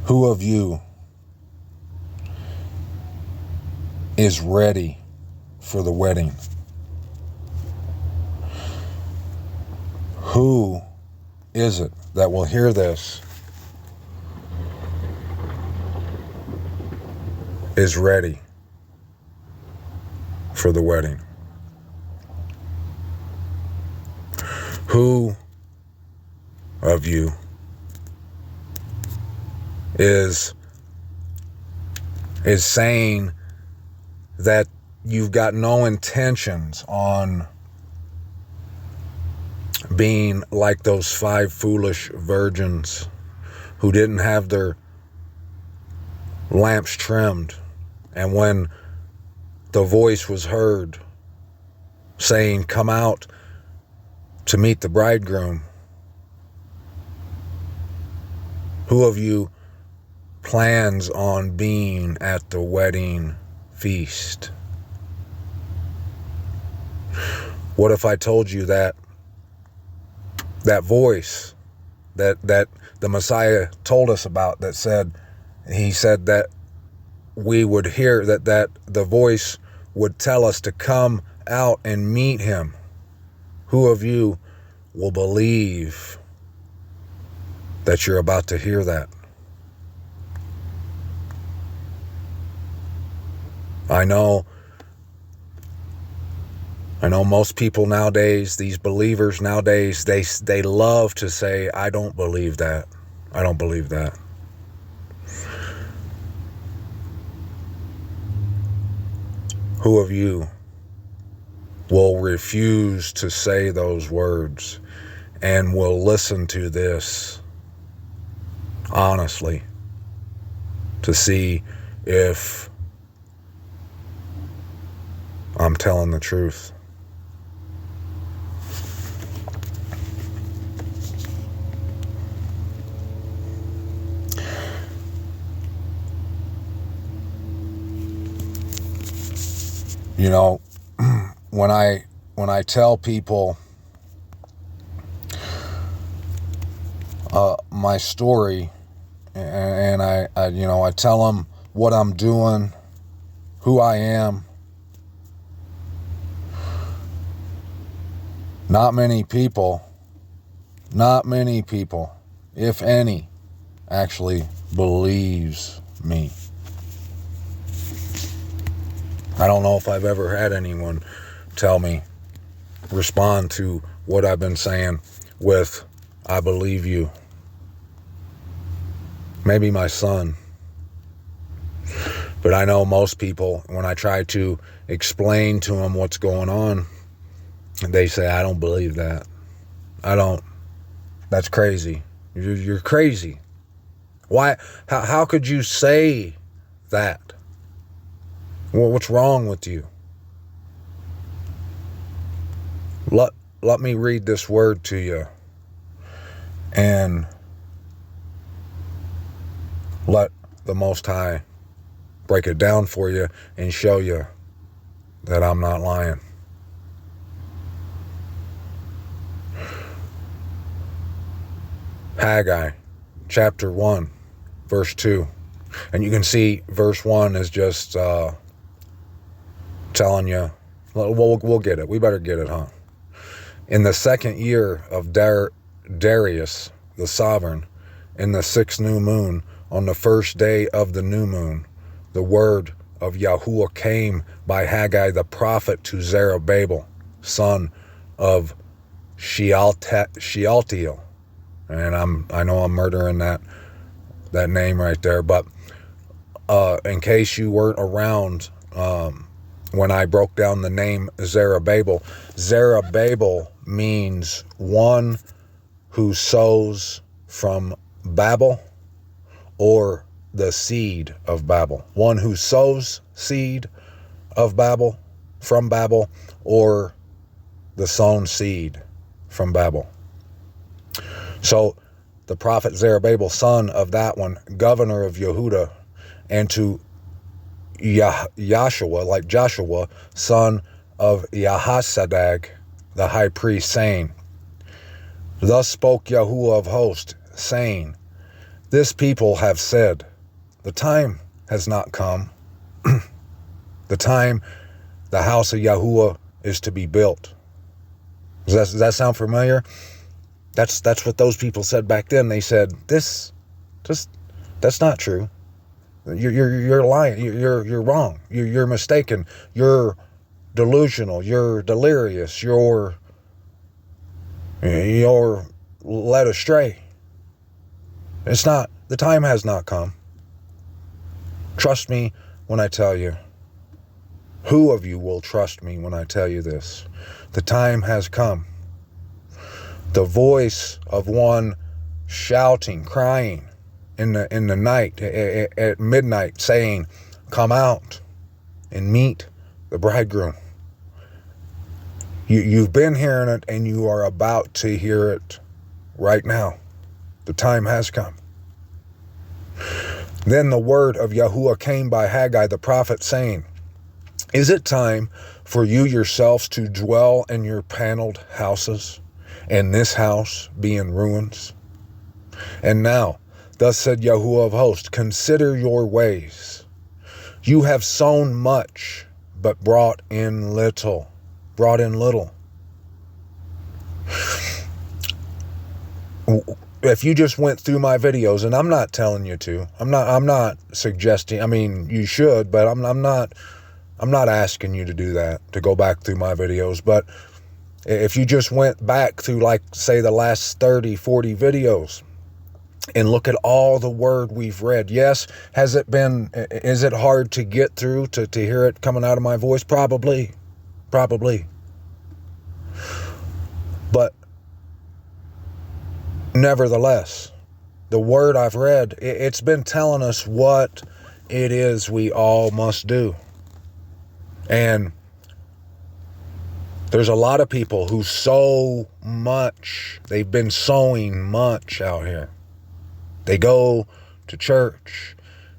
Who of you is ready for the wedding? Who is it that will hear this is ready for the wedding? Who of you is saying that you've got no intentions on being like those 5 foolish virgins who didn't have their lamps trimmed, and when the voice was heard saying, "Come out to meet the bridegroom," who of you plans on being at the wedding feast? What if I told you that voice that the Messiah told us about, that said, he said that we would hear, that the voice would tell us to come out and meet him? Who of you will believe that you're about to hear that? I know most people nowadays, these believers nowadays, they love to say, "I don't believe that. I don't believe that." Who of you will refuse to say those words and will listen to this honestly to see if I'm telling the truth? You know, when I tell people my story, and I tell them what I'm doing, who I am, not many people, if any, actually believes me. I don't know if I've ever had anyone respond to what I've been saying with, "I believe you." Maybe my son. But I know most people, when I try to explain to them what's going on, they say, "I don't believe that. I don't. That's crazy. You're crazy. Why? How could you say that? Well, what's wrong with you?" Let me read this word to you, and let the Most High break it down for you and show you that I'm not lying. Haggai, chapter 1, verse 2. And you can see verse 1 is just telling you, we'll get it. We better get it, huh? "In the 2nd year of Darius the sovereign, in the 6th new moon, on the 1st day of the new moon, the word of Yahuwah came by Haggai the prophet to Zerubbabel, son of Shealtiel." And I know I'm murdering that name right there, but in case you weren't around when I broke down the name Zerubbabel, Zerubbabel means one who sows from Babel, or the seed of Babel. One who sows seed of Babel, from Babel, or the sown seed from Babel. So the prophet Zerubbabel, son of that one, governor of Yehuda, and to Joshua, like Joshua, son of Jehozadak, the high priest, saying, "Thus spoke Yahuwah of hosts, saying, This people have said, the time has not come. The time the house of Yahuwah is to be built. Does that sound familiar? That's what those people said back then. They said, that's not true. You're lying. You're wrong. You're mistaken. You're delusional. You're delirious. You're led astray. It's not. The time has not come. Trust me when I tell you. Who of you will trust me when I tell you this? The time has come. The voice of one shouting, crying in the night, at midnight, saying, come out and meet the bridegroom. You've been hearing it, and you are about to hear it right now. The time has come. Then the word of Yahuwah came by Haggai the prophet, saying, is it time for you yourselves to dwell in your paneled houses, and this house be in ruins? And now, thus said Yahuwah of hosts, consider your ways. You have sown much, but brought in little. If you just went through my videos, and I'm not telling you to, I'm not suggesting, I mean, you should, but I'm not asking you to do that, to go back through my videos. But if you just went back through, like, say, the last 30, 40 videos and look at all the word we've read. Yes, is it hard to get through, to hear it coming out of my voice? Probably. But nevertheless, the word I've read, it's been telling us what it is we all must do. And there's a lot of people who sow much. They've been sowing much out here. They go to church.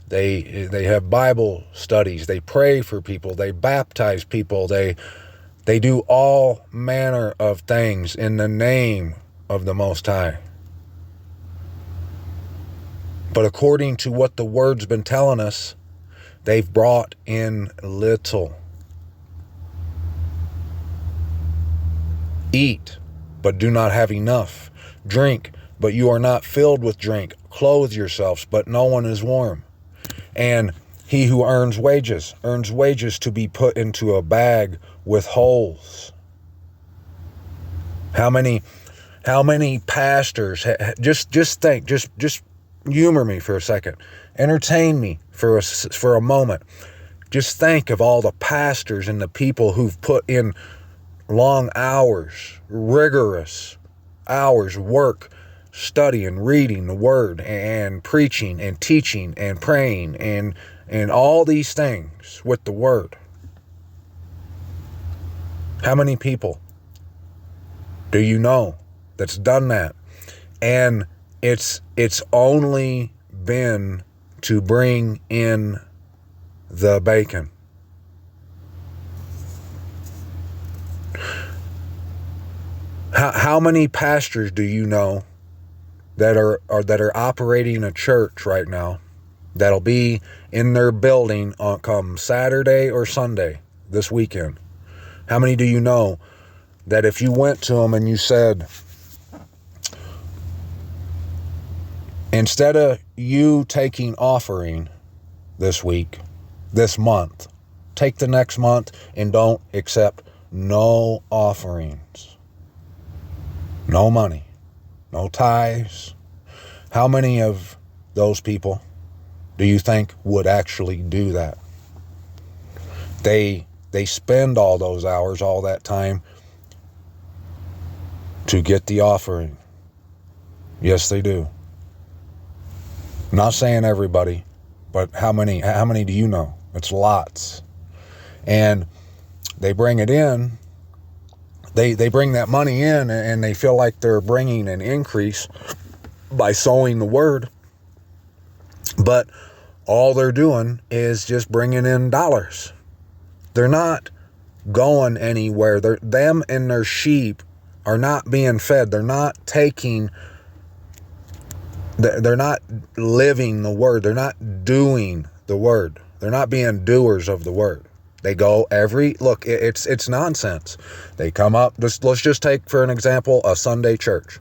They have Bible studies. They pray for people. They baptize people. They do all manner of things in the name of the Most High. But according to what the word's been telling us, they've brought in little. Eat, but do not have enough. Drink, but you are not filled with drink. Clothe yourselves, but no one is warm. And he who earns wages to be put into a bag with holes. How many pastors, just think, just humor me for a second. Entertain me for a moment. Just think of all the pastors and the people who've put in long hours, rigorous hours, work, studying, reading the word, and preaching and teaching and praying and all these things with the word. How many people do you know that's done that? And it's only been to bring in the bacon. How many pastors do you know that are operating a church right now that'll be in their building on come Saturday or Sunday this weekend? How many do you know that if you went to them and you said, instead of you taking offering this week, this month, take the next month and don't accept no offerings? No money, no tithes. How many of those people do you think would actually do that? They spend all those hours, all that time to get the offering. Yes, they do. I'm not saying everybody, but how many do you know? It's lots. And they bring it in. They bring that money in, and they feel like they're bringing an increase by sowing the word. But all they're doing is just bringing in dollars. They're not going anywhere. Them and their sheep are not being fed. They're not taking They're not living the word. They're not doing the word. They're not being doers of the word. They go it's nonsense. They come up, let's just take for an example, a Sunday church.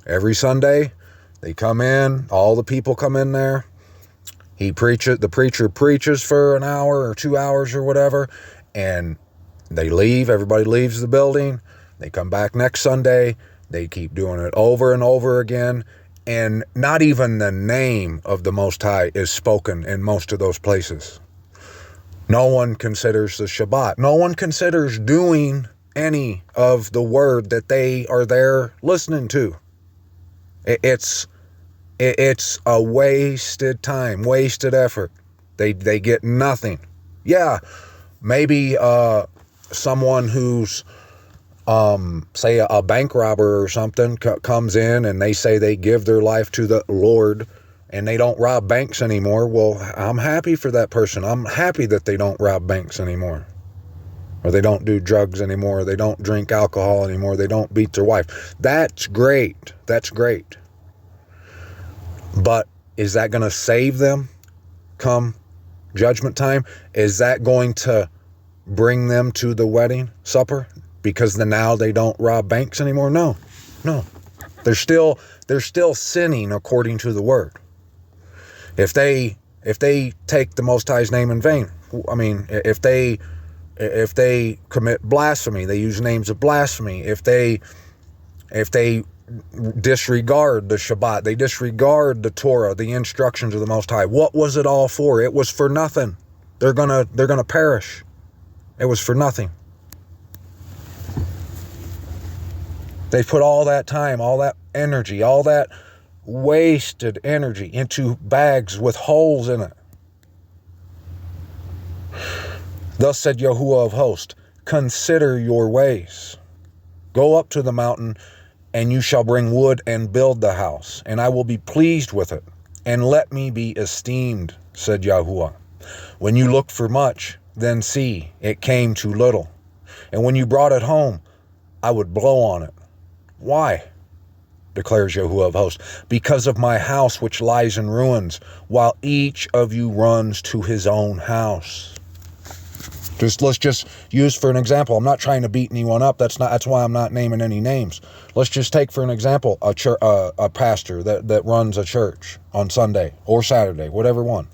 Every Sunday, they come in, all the people come in there. The preacher preaches for an hour or 2 hours or whatever, and they leave, everybody leaves the building. They come back next Sunday, they keep doing it over and over again, and not even the name of the Most High is spoken in most of those places. No one considers the Shabbat. No one considers doing any of the word that they are there listening to. It's a wasted time, wasted effort. They get nothing. Yeah, maybe someone who's say a bank robber or something comes in and they say they give their life to the Lord and they don't rob banks anymore. Well, I'm happy for that person. I'm happy that they don't rob banks anymore, or they don't do drugs anymore. They don't drink alcohol anymore. They don't beat their wife. That's great. That's great. But is that going to save them come judgment time? Is that going to bring them to the wedding supper because now they don't rob banks anymore? No. They're still sinning according to the word. If they take the Most High's name in vain, I mean, if they commit blasphemy, they use names of blasphemy. If they disregard the Shabbat, they disregard the Torah, the instructions of the Most High. What was it all for? It was for nothing. They're gonna perish. It was for nothing. They put all that time, all that energy, all that wasted energy into bags with holes in it. Thus said Yahuwah of hosts, consider your ways. Go up to the mountain, and you shall bring wood and build the house, and I will be pleased with it, and let me be esteemed, said Yahuwah. When you looked for much, then see, it came too little. And when you brought it home, I would blow on it. Why? Declares Yahuwah of hosts. Because of my house which lies in ruins, while each of you runs to his own house. Let's just use for an example. I'm not trying to beat anyone up. That's why I'm not naming any names. Let's just take for an example a pastor that runs a church on Sunday or Saturday, whatever one.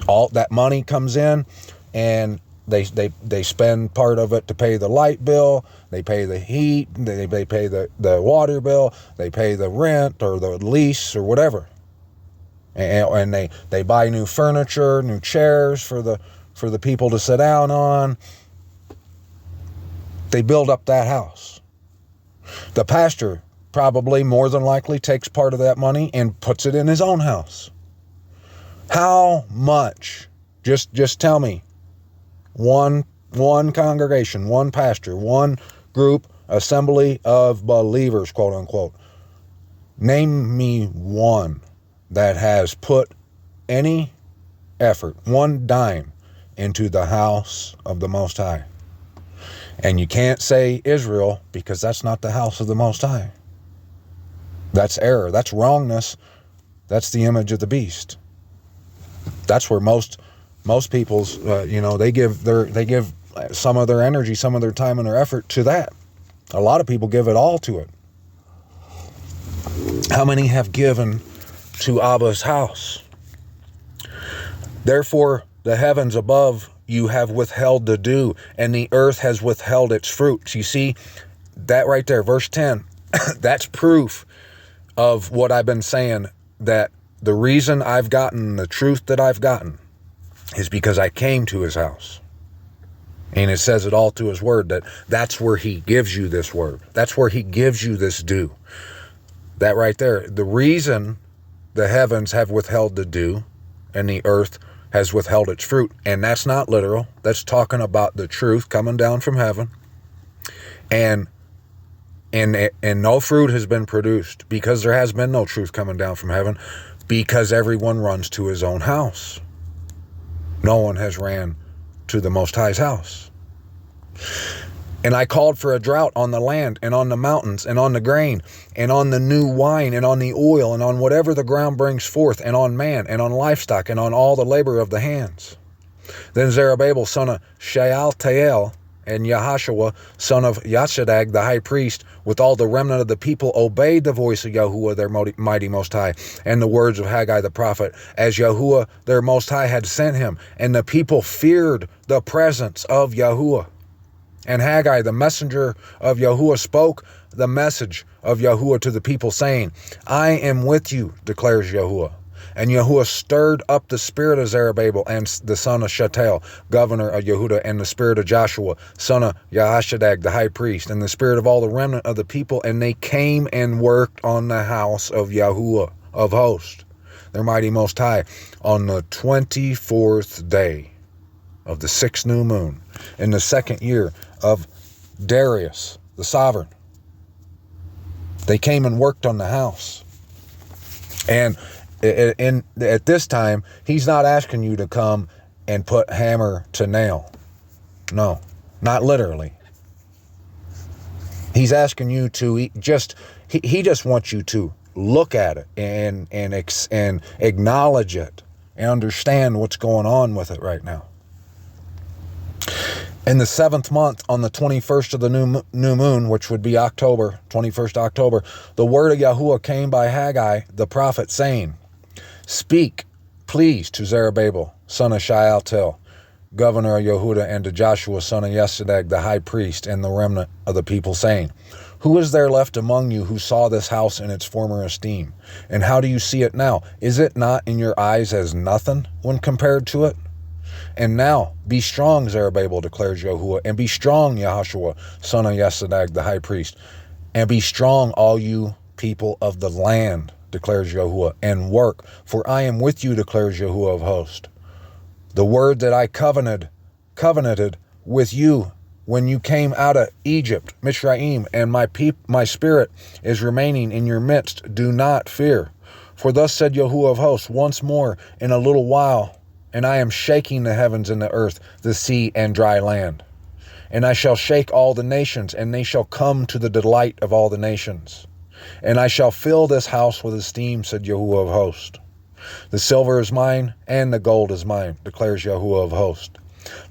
All that money comes in, and they spend part of it to pay the light bill. They pay the heat. They pay the water bill. They pay the rent or the lease or whatever. And they buy new furniture, new chairs for the people to sit down on. They build up that house. The pastor probably more than likely takes part of that money and puts it in his own house. How much? Just tell me. One congregation, one pastor, one group, assembly of believers, quote unquote. Name me one that has put any effort, one dime, into the house of the Most High. And you can't say Israel, because that's not the house of the Most High. That's error. That's wrongness. That's the image of the beast. That's where most people's, they give some of their energy, some of their time and their effort to that. A lot of people give it all to it. How many have given to Abba's house? Therefore, the heavens above you have withheld the dew, and the earth has withheld its fruits. You see, that right there, verse 10, that's proof of what I've been saying, that the reason I've gotten the truth that I've gotten is because I came to his house. And it says it all to his word, that's where he gives you this word. That's where he gives you this dew. That right there, the reason the heavens have withheld the dew and the earth has withheld its fruit. And that's not literal. That's talking about the truth coming down from heaven. And no fruit has been produced because there has been no truth coming down from heaven, because everyone runs to his own house. No one has ran to the Most High's house. And I called for a drought on the land and on the mountains and on the grain and on the new wine and on the oil and on whatever the ground brings forth and on man and on livestock and on all the labor of the hands. Then Zerubbabel, son of Shealtiel, and Yahashua, son of Yashadag, the high priest, with all the remnant of the people, obeyed the voice of Yahuwah, their mighty Most High, and the words of Haggai the prophet, as Yahuwah, their Most High, had sent him. And the people feared the presence of Yahuwah. And Haggai, the messenger of Yahuwah, spoke the message of Yahuwah to the people, saying, I am with you, declares Yahuwah. And Yahuwah stirred up the spirit of Zerubbabel and the son of Shealtiel, governor of Yehudah, and the spirit of Joshua, son of Yahashadag, the high priest, and the spirit of all the remnant of the people, and they came and worked on the house of Yahuwah of hosts, their mighty Most High, on the 24th day of the 6th new moon, in the 2nd year of Darius, the sovereign. They came and worked on the house. And at this time, he's not asking you to come and put hammer to nail. No, not literally. He's asking you to he just wants you to look at it and acknowledge it and understand what's going on with it right now. In the 7th month, on the 21st of the new moon, which would be October, 21st October, the word of Yahuwah came by Haggai, the prophet, saying, Speak, please, to Zerubbabel, son of Shealtiel, governor of Yehudah, and to Joshua, son of Yesadag, the high priest, and the remnant of the people, saying, Who is there left among you who saw this house in its former esteem? And how do you see it now? Is it not in your eyes as nothing when compared to it? And now, be strong, Zerubbabel, declares Yahuwah, and be strong, Yahashua, son of Yesadag, the high priest, and be strong, all you people of the land, declares Yahuwah, and work, for I am with you, declares Yahuwah of hosts. The word that I covenanted with you when you came out of Egypt, Mizraim, and my spirit is remaining in your midst. Do not fear. For thus said Yahuwah of hosts, once more in a little while, and I am shaking the heavens and the earth, the sea and dry land. And I shall shake all the nations, and they shall come to the delight of all the nations. And I shall fill this house with esteem, said Yahuwah of hosts. The silver is mine, and the gold is mine, declares Yahuwah of hosts.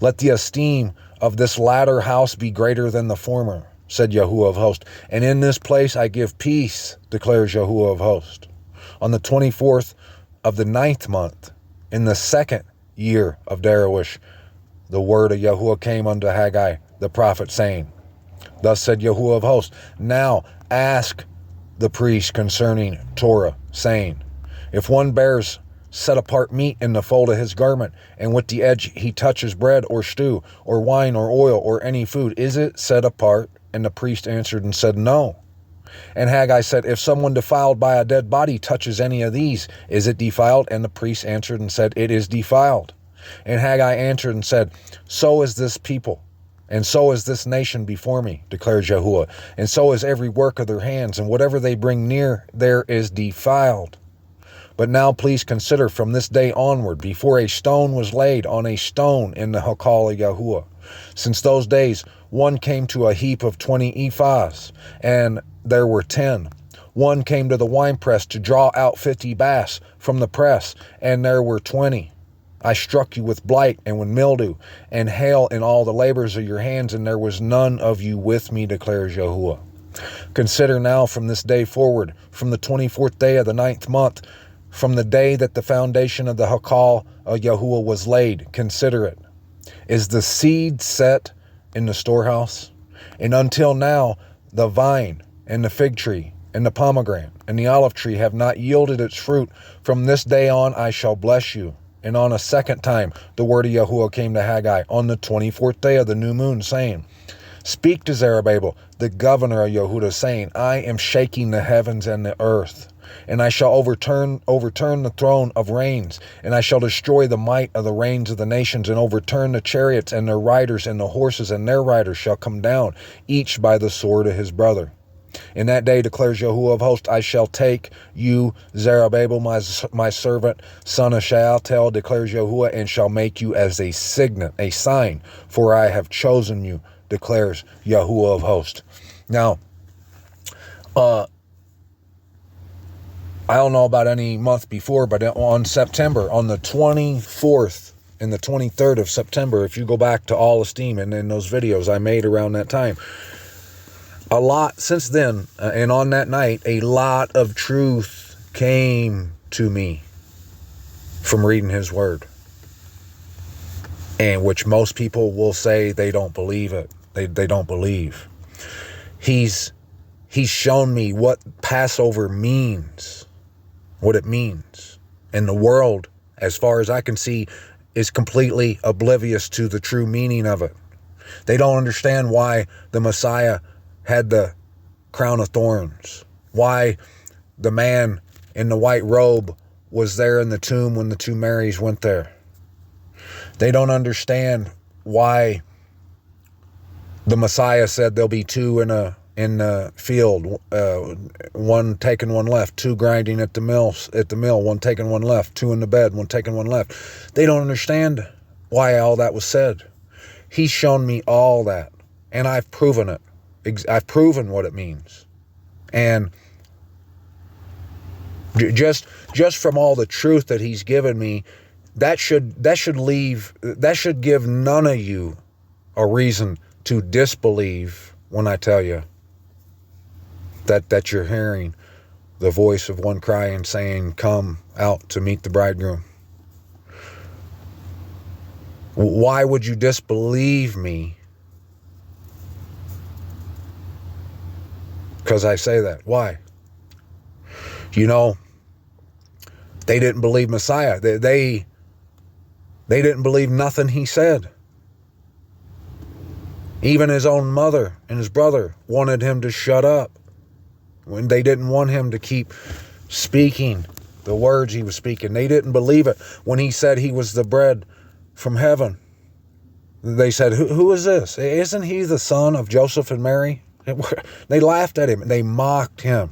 Let the esteem of this latter house be greater than the former, said Yahuwah of hosts. And in this place I give peace, declares Yahuwah of hosts. On the 24th of the 9th month, in the 2nd year of Darius, the word of Yahuwah came unto Haggai, the prophet, saying, Thus said Yahuwah of hosts, Now ask the priest concerning Torah, saying, If one bears set apart meat in the fold of his garment, and with the edge he touches bread or stew, or wine or oil, or any food, is it set apart? And the priest answered and said, No. And Haggai said, If someone defiled by a dead body touches any of these, is it defiled? And the priest answered and said, It is defiled. And Haggai answered and said, So is this people, and so is this nation before me, declares Yahuwah, and so is every work of their hands, and whatever they bring near there is defiled. But now please consider from this day onward, before a stone was laid on a stone in the Hakal of Yahuwah. Since those days, one came to a heap of 20 ephahs, and there were 10. One came to the winepress to draw out 50 baths from the press, and there were 20. I struck you with blight and with mildew and hail in all the labors of your hands, and there was none of you with me, declares Yahuwah. Consider now from this day forward, from the 24th day of the 9th month, from the day that the foundation of the Hakal of Yahuwah was laid, consider it. Is the seed set in the storehouse? And until now, the vine and the fig tree and the pomegranate and the olive tree have not yielded its fruit. From this day on I shall bless you. And on a second time, the word of Yahuwah came to Haggai on the 24th day of the new moon, saying, Speak to Zerubbabel, the governor of Yehudah, saying, I am shaking the heavens and the earth, and I shall overturn the throne of reigns, and I shall destroy the might of the reigns of the nations, and overturn the chariots and their riders, and the horses and their riders shall come down, each by the sword of his brother. In that day, declares Yahuwah of hosts, I shall take you, Zerubbabel, my servant, son of Shealtiel, declares Yahuwah, and shall make you as a signet, a sign, for I have chosen you, declares Yahuwah of hosts. Now, I don't know about any month before, but on September, on the 24th and the 23rd of September, if you go back to All Esteem and in those videos I made around that time, a lot since then, and on that night, a lot of truth came to me from reading his word. And which most people will say they don't believe it. They don't believe. He's shown me what Passover means, what it means. And the world, as far as I can see, is completely oblivious to the true meaning of it. They don't understand why the Messiah had the crown of thorns, why the man in the white robe was there in the tomb when the two Marys went there. They don't understand why the Messiah said there'll be two in the field, one taking one left, two grinding at the mill, one taking one left, two in the bed, one taking one left. They don't understand why all that was said. He's shown me all that, and I've proven it. I've proven what it means. And just from all the truth that he's given me, that should give none of you a reason to disbelieve when I tell you that you're hearing the voice of one crying, saying, "Come out to meet the bridegroom." Why would you disbelieve me? Because I say that. Why? You know, they didn't believe Messiah. They didn't believe nothing he said. Even his own mother and his brother wanted him to shut up when they didn't want him to keep speaking the words he was speaking. They didn't believe it when he said he was the bread from heaven. They said, who is this? Isn't he the son of Joseph and Mary? They laughed at him. They mocked him.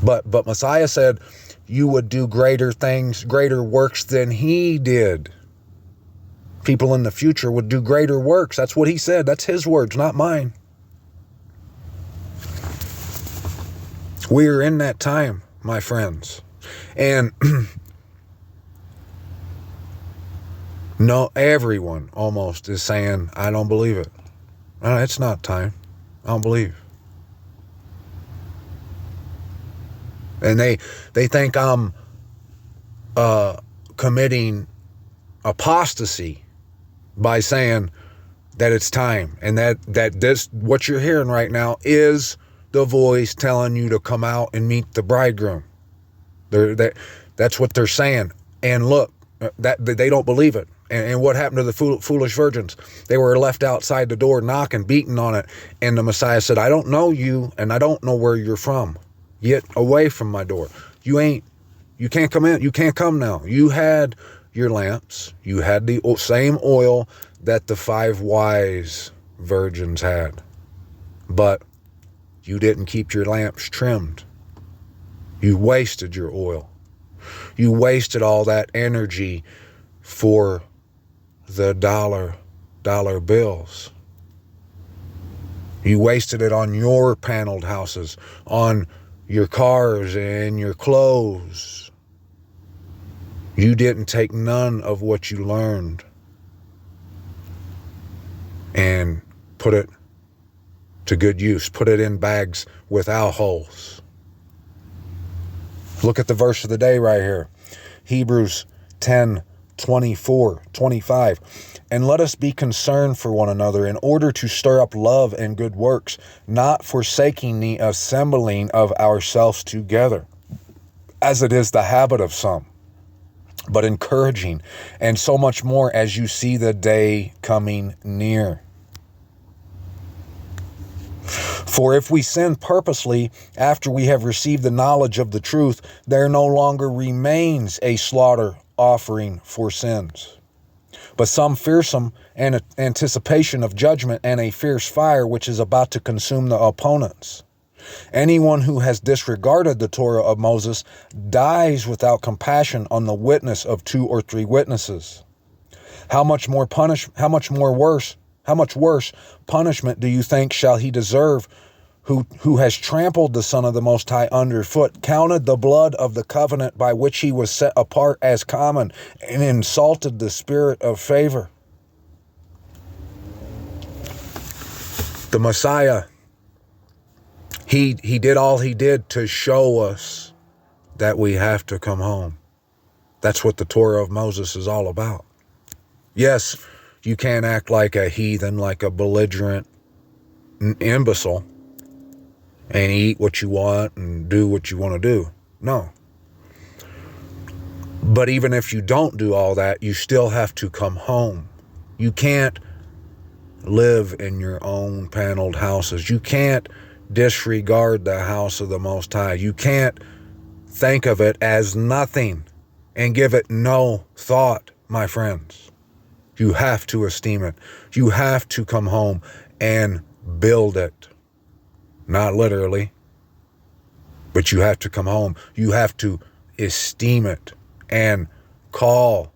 But Messiah said, you would do greater things, greater works than he did. People in the future would do greater works. That's what he said. That's his words, not mine. We're in that time, my friends. And no, everyone almost is saying, I don't believe it. It's not time. I don't believe. And they think I'm committing apostasy by saying that it's time, and that this, what you're hearing right now, is the voice telling you to come out and meet the bridegroom. That's what they're saying. And look, that they don't believe it. And what happened to the foolish virgins? They were left outside the door knocking, beating on it. And the Messiah said, I don't know you, and I don't know where you're from. Get away from my door. You can't come in. You can't come now. You had your lamps. You had the same oil that the 5 wise virgins had. But you didn't keep your lamps trimmed. You wasted your oil. You wasted all that energy for the dollar bills. You wasted it on your paneled houses, on your cars and your clothes. You didn't take none of what you learned and put it to good use. Put it in bags without holes. Look at the verse of the day right here. Hebrews 10:24-25. And let us be concerned for one another in order to stir up love and good works, not forsaking the assembling of ourselves together, as it is the habit of some, but encouraging, and so much more as you see the day coming near. For if we sin purposely after we have received the knowledge of the truth, there no longer remains a slaughter offering for sins, but some fearsome anticipation of judgment and a fierce fire which is about to consume the opponents. Anyone who has disregarded the Torah of Moses dies without compassion on the witness of 2 or 3 witnesses. How much worse punishment do you think shall he deserve who has trampled the Son of the Most High underfoot, counted the blood of the covenant by which he was set apart as common, and insulted the spirit of favor? The Messiah, he did all he did to show us that we have to come home. That's what the Torah of Moses is all about. Yes, you can't act like a heathen, like a belligerent imbecile, and eat what you want and do what you want to do. No. But even if you don't do all that, you still have to come home. You can't live in your own paneled houses. You can't disregard the house of the Most High. You can't think of it as nothing and give it no thought, my friends. You have to esteem it. You have to come home and build it. Not literally, but you have to come home. You have to esteem it and call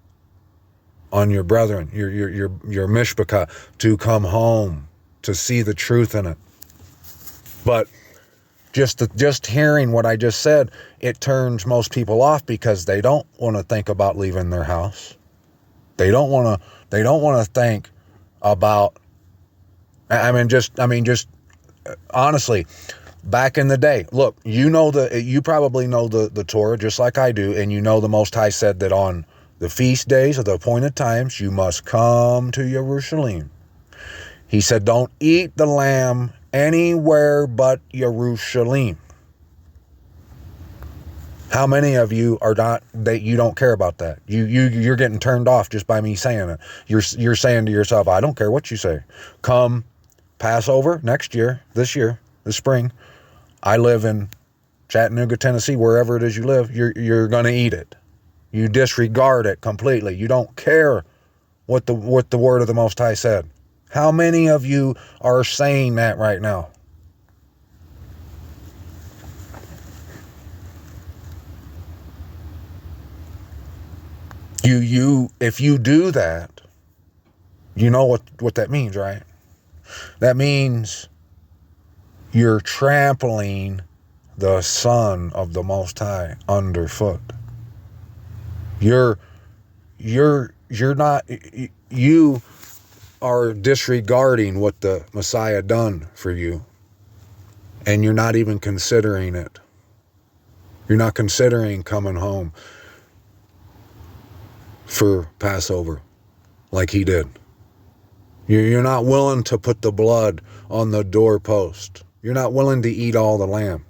on your brethren, your mishpachah, to come home, to see the truth in it. But just hearing what I just said, it turns most people off because they don't want to think about leaving their house. They don't want to think about, honestly, back in the day, look, you probably know the Torah just like I do, and you know the Most High said that on the feast days of the appointed times, you must come to Jerusalem. He said, don't eat the lamb anywhere but Jerusalem. How many of you are not, that you don't care about that? You're getting turned off just by me saying it. You're saying to yourself, I don't care what you say. Come Passover this spring, I live in Chattanooga, Tennessee, wherever it is you live, you're going to eat it. You disregard it completely. You don't care what the word of the Most High said. How many of you are saying that right now? If you do that, you know what that means, right? That means you're trampling the Son of the Most High underfoot. You are disregarding what the Messiah done for you, and you're not even considering it. You're not considering coming home for Passover like he did. You're not willing to put the blood on the doorpost. You're not willing to eat all the lamb.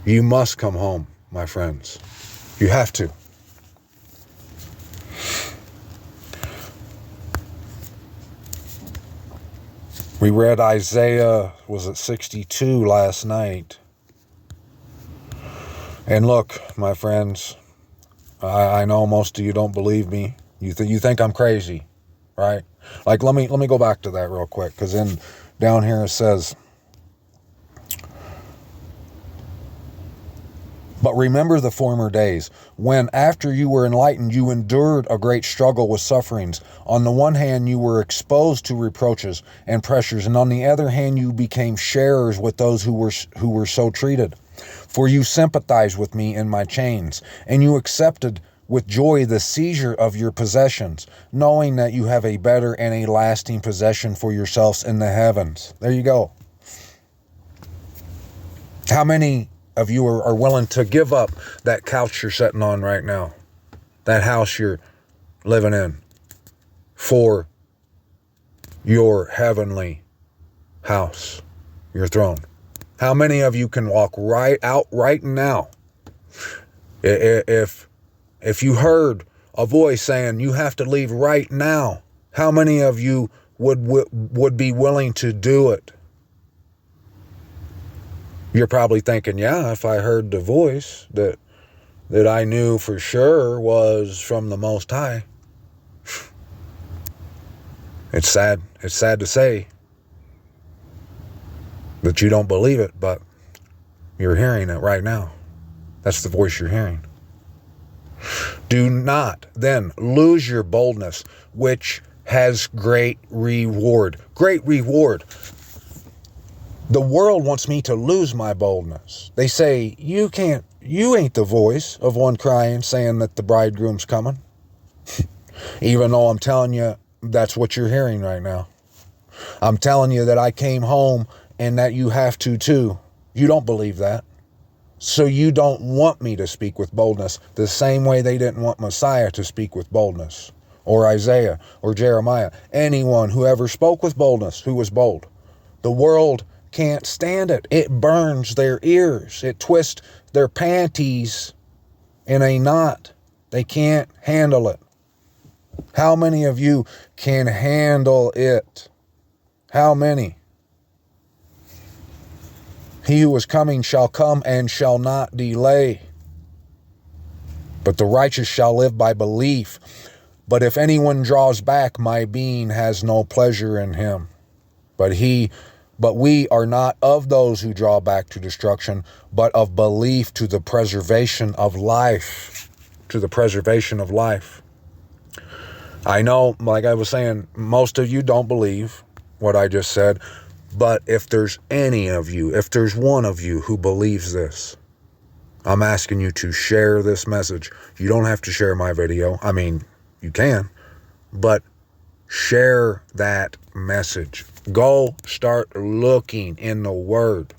You must come home, my friends. You have to. We read Isaiah, was it 62 last night? And look, my friends, I know most of you don't believe me. You think I'm crazy, right? Like, let me go back to that real quick, because down here it says, but remember the former days, when after you were enlightened, you endured a great struggle with sufferings. On the one hand, you were exposed to reproaches and pressures, and on the other hand, you became sharers with those who were so treated. For you sympathized with me in my chains, and you accepted with joy the seizure of your possessions, knowing that you have a better and a lasting possession for yourselves in the heavens. There you go. How many of you are willing to give up that couch you're sitting on right now, that house you're living in, for your heavenly house, your throne? How many of you can walk right out right now? If you heard a voice saying you have to leave right now, how many of you would be willing to do it? You're probably thinking, yeah, if I heard the voice that I knew for sure was from the Most High. It's sad to say that you don't believe it, but you're hearing it right now. That's the voice you're hearing. Do not then lose your boldness, which has great reward. Great reward. The world wants me to lose my boldness. They say, you ain't the voice of one crying, saying that the bridegroom's coming. Even though I'm telling you, that's what you're hearing right now. I'm telling you that I came home and that you have to too. You don't believe that. So you don't want me to speak with boldness the same way they didn't want Messiah to speak with boldness, or Isaiah, or Jeremiah. Anyone who ever spoke with boldness, who was bold. The world can't stand it. It burns their ears. It twists their panties in a knot. They can't handle it. How many of you can handle it? How many? He who is coming shall come and shall not delay. But the righteous shall live by belief. But if anyone draws back, my being has no pleasure in him. But we are not of those who draw back to destruction, but of belief to the preservation of life. To the preservation of life. I know, like I was saying, most of you don't believe what I just said. But if there's any of you, if there's one of you who believes this, I'm asking you to share this message. You don't have to share my video. I mean, you can, but share that message. Go start looking in the Word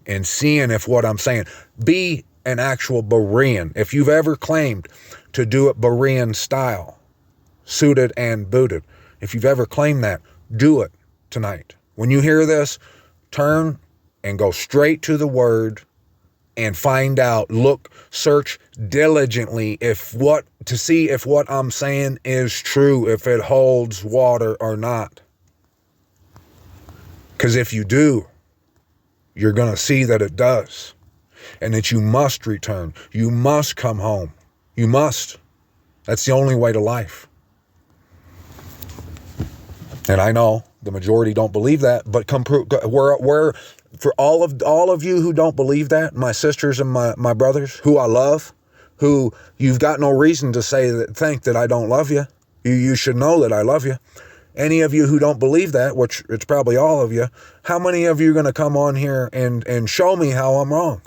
and seeing if what I'm saying. Be an actual Berean. If you've ever claimed to do it Berean style, suited and booted, if you've ever claimed that, do it tonight. When you hear this, turn and go straight to the Word and find out, look, search diligently to see if what I'm saying is true, if it holds water or not. Because if you do, you're going to see that it does. And that you must return. You must come home. You must. That's the only way to life. And I know the majority don't believe that, but we're for all of you who don't believe that, my sisters and my brothers, who I love, who you've got no reason to think that I don't love you. You should know that I love you. Any of you who don't believe that, which it's probably all of you, how many of you are going to come on here and show me how I'm wrong?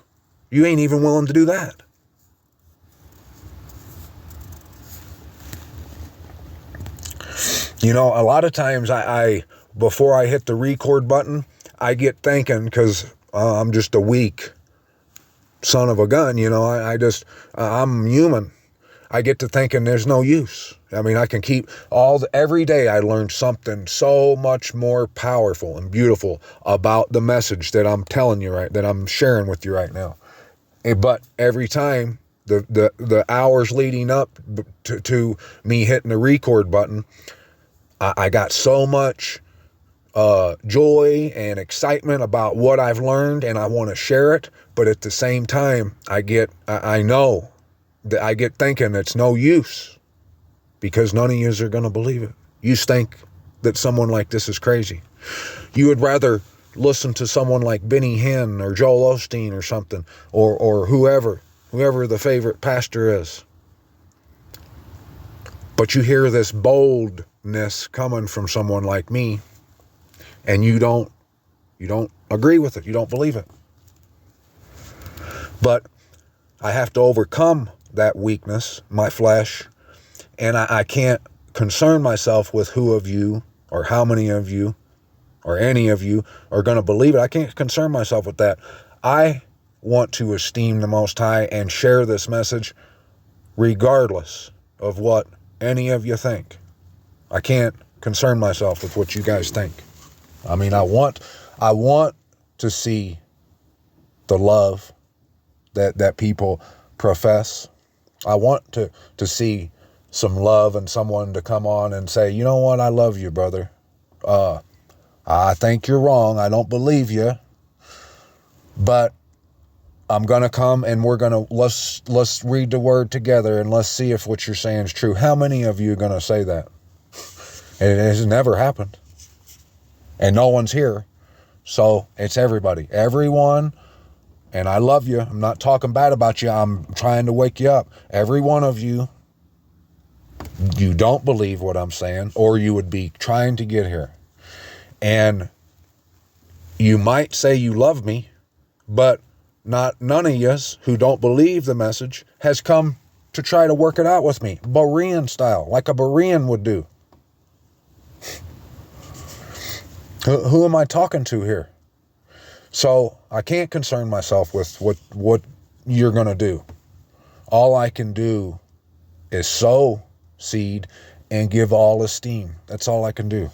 You ain't even willing to do that. You know, a lot of times I before I hit the record button, I get thinking, because I'm just a weak son of a gun, you know, I'm human. I get to thinking there's no use. I mean, I can keep every day I learn something so much more powerful and beautiful about the message that I'm telling you that I'm sharing with you right now. But every time, the hours leading up to me hitting the record button, I got so much joy and excitement about what I've learned, and I want to share it. But at the same time, I know that I get thinking it's no use, because none of yous are going to believe it. You think that someone like this is crazy. You would rather listen to someone like Benny Hinn or Joel Osteen or something, or whoever the favorite pastor is. But you hear this boldness coming from someone like me, and you don't agree with it. You don't believe it. But I have to overcome that weakness, my flesh, and I can't concern myself with who of you or how many of you or any of you are going to believe it. I can't concern myself with that. I want to esteem the Most High and share this message regardless of what any of you think. I can't concern myself with what you guys think. I mean, I want to see the love that people profess. I want to see some love and someone to come on and say, you know what, I love you, brother. I think you're wrong. I don't believe you. But I'm going to come and let's read the Word together and let's see if what you're saying is true. How many of you are going to say that? It has never happened. And no one's here. So it's everybody. Everyone And I love you. I'm not talking bad about you. I'm trying to wake you up. Every one of you, you don't believe what I'm saying, or you would be trying to get here. And you might say you love me, but none of yous who don't believe the message has come to try to work it out with me, Berean style, like a Berean would do. Who am I talking to here? So I can't concern myself with what you're going to do. All I can do is sow seed and give all esteem. That's all I can do.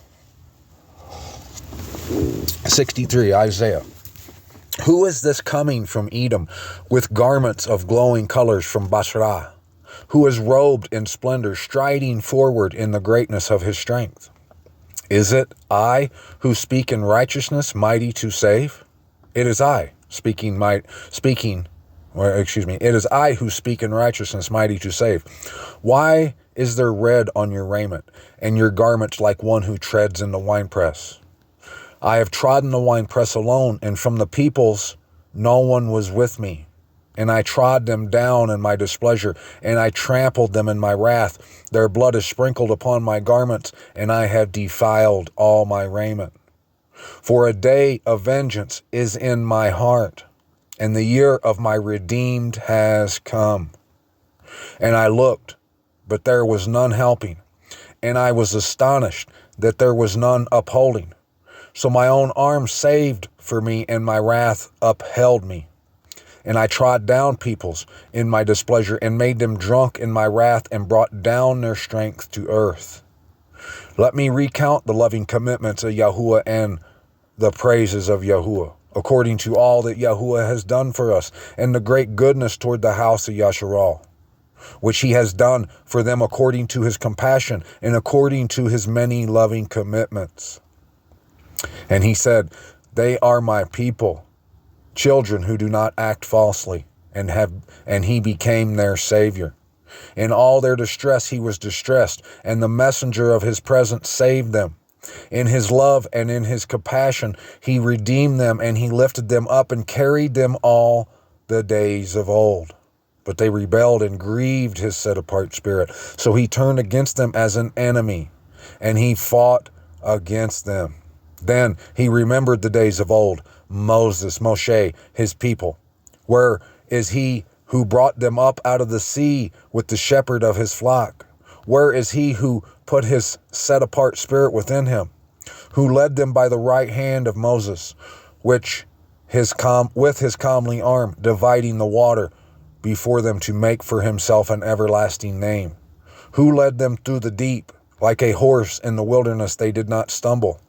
63, Isaiah. Who is this coming from Edom with garments of glowing colors from Basra, who is robed in splendor, striding forward in the greatness of his strength? Is it I who speak in righteousness, mighty to save? It is I it is I who speak in righteousness, mighty to save. Why is there red on your raiment, and your garments like one who treads in the winepress? I have trodden the winepress alone, and from the peoples no one was with me. And I trod them down in my displeasure, and I trampled them in my wrath. Their blood is sprinkled upon my garments, and I have defiled all my raiment. For a day of vengeance is in my heart, and the year of my redeemed has come. And I looked, but there was none helping, and I was astonished that there was none upholding. So my own arm saved for me, and my wrath upheld me. And I trod down peoples in my displeasure, and made them drunk in my wrath, and brought down their strength to earth. Let me recount the loving commitments of Yahuwah and the praises of Yahuwah, according to all that Yahuwah has done for us, and the great goodness toward the house of Yasharal, which he has done for them according to his compassion, and according to his many loving commitments. And he said, they are my people, children who do not act falsely, and he became their Savior. In all their distress he was distressed, and the messenger of his presence saved them. In his love and in his compassion he redeemed them, and he lifted them up and carried them all the days of old. But they rebelled and grieved his set-apart spirit. So he turned against them as an enemy, and he fought against them. Then he remembered the days of old, Moshe, his people. Where is he who brought them up out of the sea with the shepherd of his flock? Where is he who put his set-apart spirit within him, who led them by the right hand of Moses, with his comely arm, dividing the water before them to make for himself an everlasting name? Who led them through the deep? Like a horse in the wilderness they did not stumble.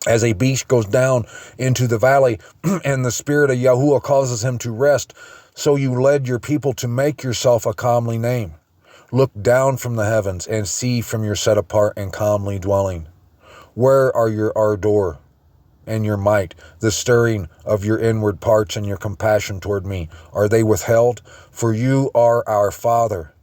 As a beast goes down into the valley, and the spirit of Yahuwah causes him to rest, so you led your people to make yourself a comely name. Look down from the heavens and see from your set apart and comely dwelling. Where are your ardor and your might, the stirring of your inward parts and your compassion toward me? Are they withheld? For you are our Father.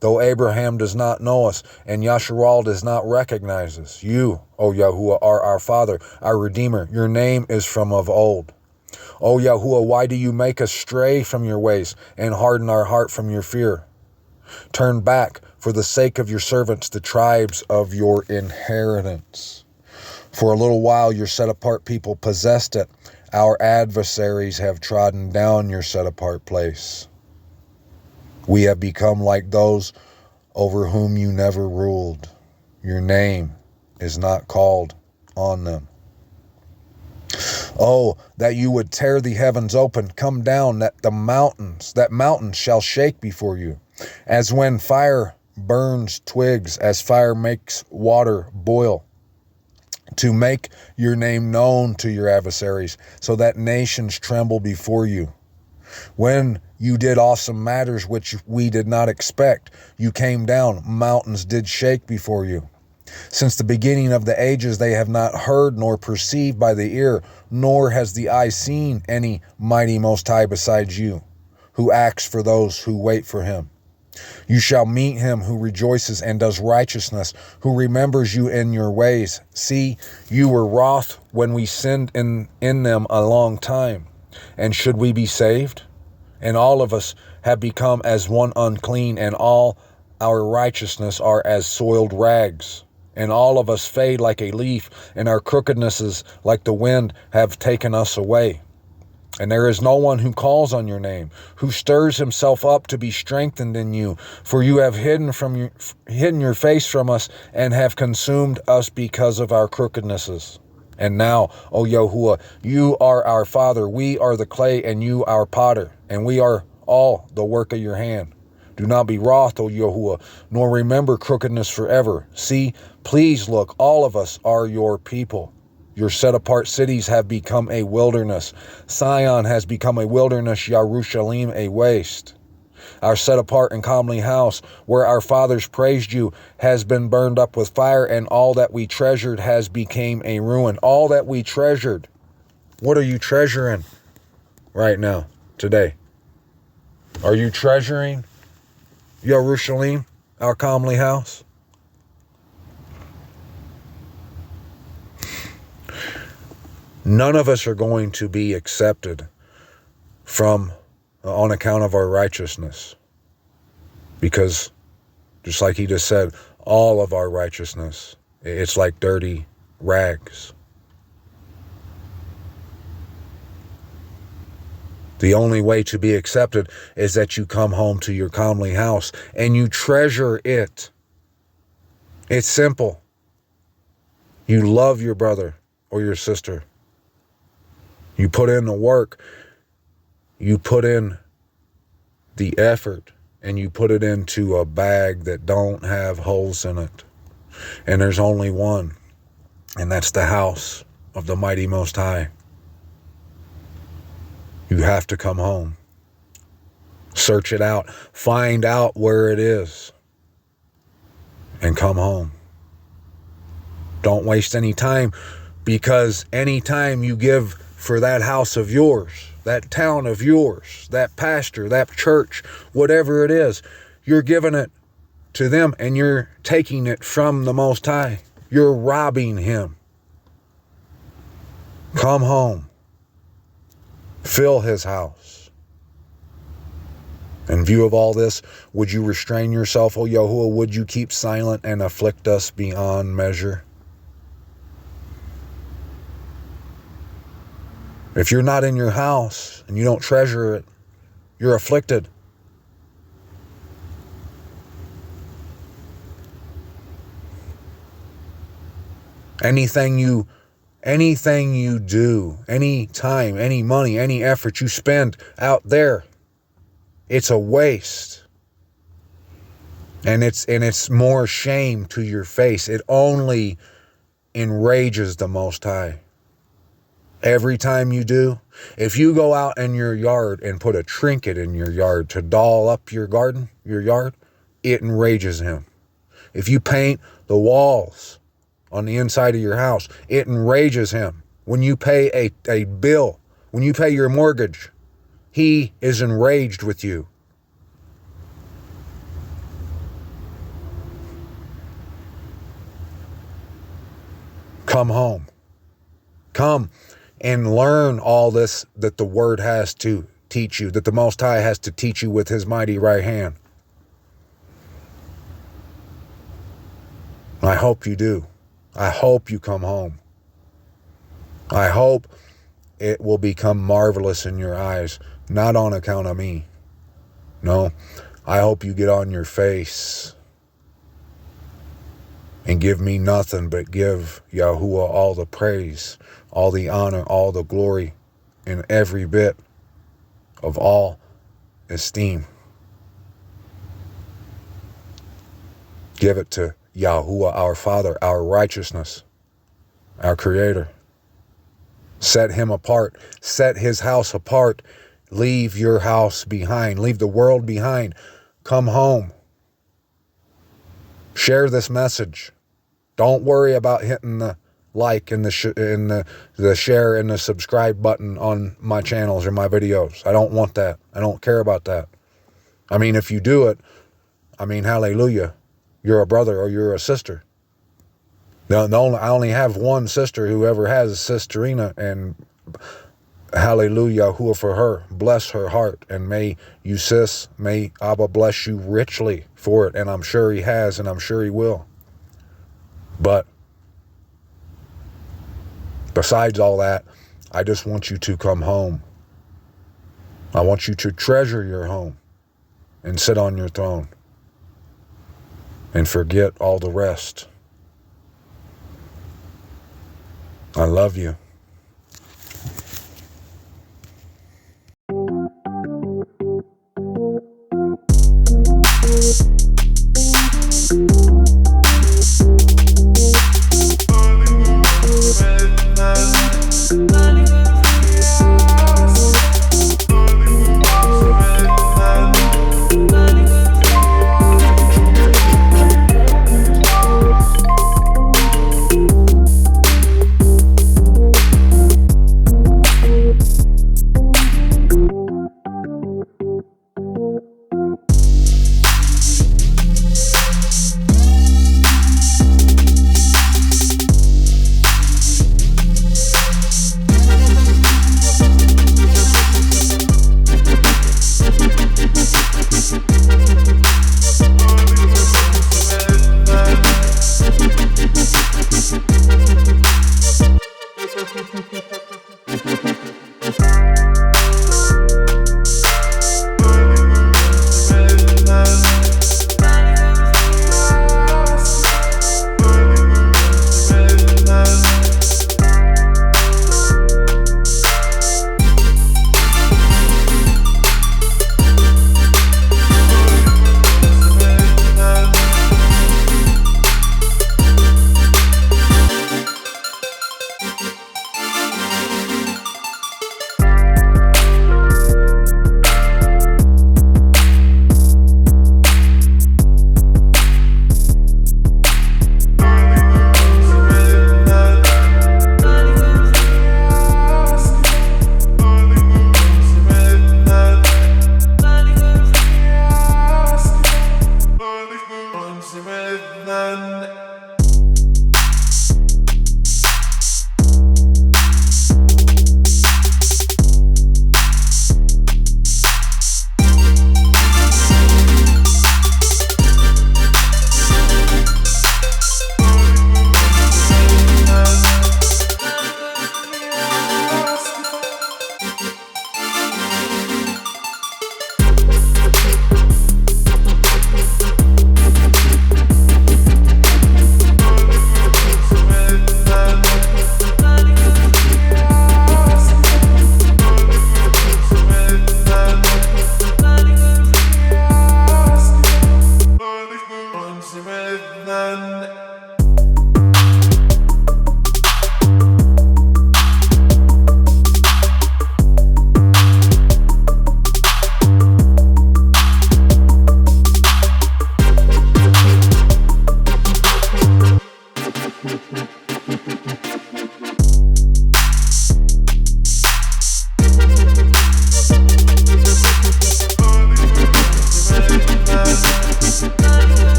Though Abraham does not know us, and Yasharal does not recognize us, you, O Yahuwah, are our Father, our Redeemer. Your name is from of old. O Yahuwah, why do you make us stray from your ways, and harden our heart from your fear? Turn back, for the sake of your servants, the tribes of your inheritance. For a little while your set-apart people possessed it. Our adversaries have trodden down your set-apart place. We have become like those over whom you never ruled. Your name is not called on them. Oh, that you would tear the heavens open, come down, that mountains shall shake before you. As when fire burns twigs, as fire makes water boil, to make your name known to your adversaries, so that nations tremble before you. When you did awesome matters which we did not expect, you came down, mountains did shake before you. Since the beginning of the ages they have not heard nor perceived by the ear, nor has the eye seen any mighty Most High besides you, who acts for those who wait for him. You shall meet him who rejoices and does righteousness, who remembers you in your ways. See, you were wroth when we sinned in them a long time. And should we be saved? And all of us have become as one unclean, and all our righteousness are as soiled rags. And all of us fade like a leaf, and our crookednesses like the wind have taken us away. And there is no one who calls on your name, who stirs himself up to be strengthened in you. For you have hidden your face from us, and have consumed us because of our crookednesses. And now, O Yahuwah, you are our Father, we are the clay, and you our potter, and we are all the work of your hand. Do not be wroth, O Yahuwah, nor remember crookedness forever. See, please look, all of us are your people. Your set-apart cities have become a wilderness. Sion has become a wilderness, Yerushalayim a waste. Our set-apart and comely house, where our fathers praised you, has been burned up with fire, and all that we treasured has become a ruin. All that we treasured. What are you treasuring right now, today? Are you treasuring Yerushalayim, our comely house? None of us are going to be accepted on account of our righteousness. Because, just like he just said, all of our righteousness, it's like dirty rags. The only way to be accepted is that you come home to your comely house and you treasure it. It's simple. You love your brother or your sister. You put in the work, you put in the effort, and you put it into a bag that don't have holes in it. And there's only one, and that's the house of the mighty Most High. You have to come home. Search it out. Find out where it is. And come home. Don't waste any time, because any time you give for that house of yours, that town of yours, that pastor, that church, whatever it is, you're giving it to them and you're taking it from the Most High. You're robbing him. Come home. Fill his house. In view of all this, would you restrain yourself, O Yahuwah? Would you keep silent and afflict us beyond measure? If you're not in your house and you don't treasure it, you're afflicted. Anything you do, any time, any money, any effort you spend out there, it's a waste. And it's more shame to your face. It only enrages the Most High. Every time you do, if you go out in your yard and put a trinket in your yard to doll up your garden, your yard, it enrages him. If you paint the walls on the inside of your house, it enrages him. When you pay a bill, when you pay your mortgage, he is enraged with you. Come home. Come and learn all this that the Word has to teach you, that the Most High has to teach you with his mighty right hand. I hope you do. I hope you come home. I hope it will become marvelous in your eyes, not on account of me. No, I hope you get on your face and give me nothing but give Yahuwah all the praise, all the honor, all the glory, and every bit of all esteem. Give it to Yahuwah, our Father, our righteousness, our Creator. Set him apart. Set his house apart. Leave your house behind. Leave the world behind. Come home. Share this message. Don't worry about hitting the like and the share and the subscribe button on my channels or my videos. I don't want that. I don't care about that. I mean, if you do it, I mean, hallelujah. You're a brother or you're a sister. I only have one sister who ever has, Sisterina, and Hallelujah, Yahuwah for her. Bless her heart. And may you, sis, may Abba bless you richly for it. And I'm sure he has, and I'm sure he will. But besides all that, I just want you to come home. I want you to treasure your home and sit on your throne and forget all the rest. I love you.